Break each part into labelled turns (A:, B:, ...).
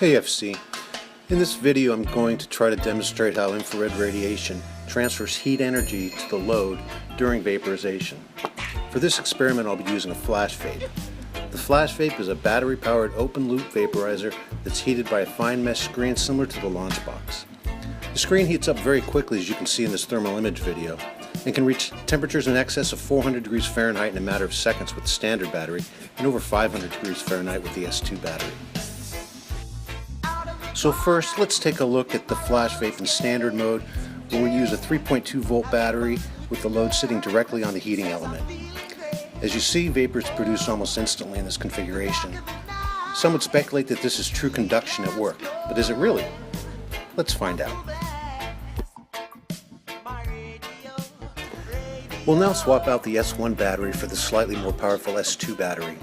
A: Hey FC, in this video I'm going to try to demonstrate how infrared radiation transfers heat energy to the load during vaporization. For this experiment I'll be using a FlashVape. The FlashVape is a battery-powered open-loop vaporizer that's heated by a fine mesh screen similar to the launch box. The screen heats up very quickly, as you can see in this thermal image video, and can reach temperatures in excess of 400 degrees Fahrenheit in a matter of seconds with the standard battery and over 500 degrees Fahrenheit with the S2 battery. So first, let's take a look at the FlashVape in standard mode, where we use a 3.2 volt battery with the load sitting directly on the heating element. As you see, vapor is produced almost instantly in this configuration. Some would speculate that this is true conduction at work, but is it really? Let's find out. We'll now swap out the S1 battery for the slightly more powerful S2 battery.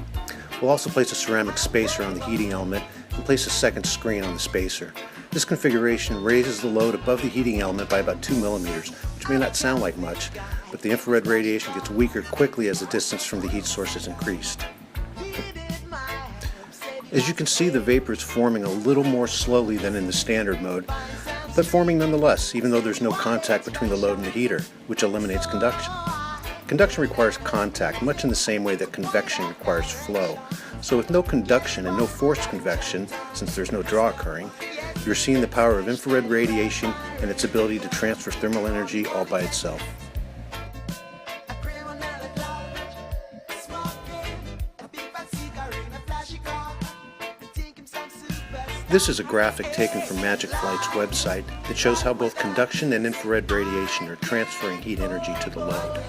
A: We'll also place a ceramic spacer on the heating element and place a second screen on the spacer. This configuration raises the load above the heating element by about 2 millimeters, which may not sound like much, but the infrared radiation gets weaker quickly as the distance from the heat source is increased. As you can see, the vapor is forming a little more slowly than in the standard mode, but forming nonetheless, even though there's no contact between the load and the heater, which eliminates conduction. Conduction requires contact, much in the same way that convection requires flow. So with no conduction and no forced convection, since there's no draw occurring, you're seeing the power of infrared radiation and its ability to transfer thermal energy all by itself. This is a graphic taken from Magic Flight's website that shows how both conduction and infrared radiation are transferring heat energy to the load.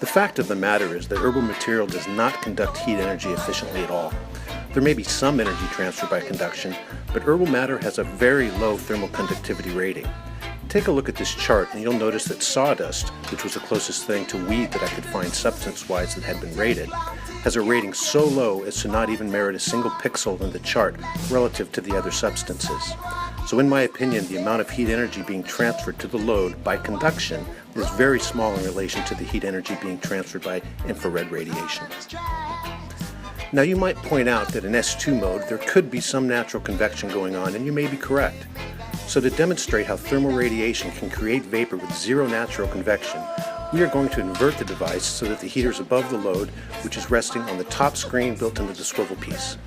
A: The fact of the matter is that herbal material does not conduct heat energy efficiently at all. There may be some energy transfer by conduction, but herbal matter has a very low thermal conductivity rating. Take a look at this chart and you'll notice that sawdust, which was the closest thing to weed that I could find substance-wise that had been rated, has a rating so low as to not even merit a single pixel in the chart relative to the other substances. So in my opinion, the amount of heat energy being transferred to the load by conduction is very small in relation to the heat energy being transferred by infrared radiation. Now you might point out that in S2 mode there could be some natural convection going on, and you may be correct. So to demonstrate how thermal radiation can create vapor with zero natural convection, we are going to invert the device so that the heater is above the load, which is resting on the top screen built into the swivel piece.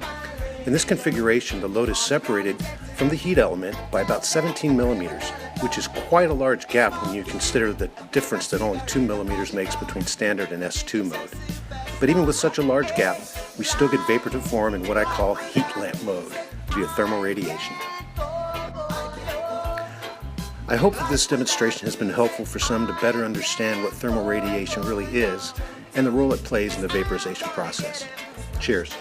A: In this configuration, the load is separated from the heat element by about 17 millimeters, which is quite a large gap when you consider the difference that only 2 millimeters makes between standard and S2 mode. But even with such a large gap, we still get vapor to form in what I call heat lamp mode via thermal radiation. I hope that this demonstration has been helpful for some to better understand what thermal radiation really is and the role it plays in the vaporization process. Cheers.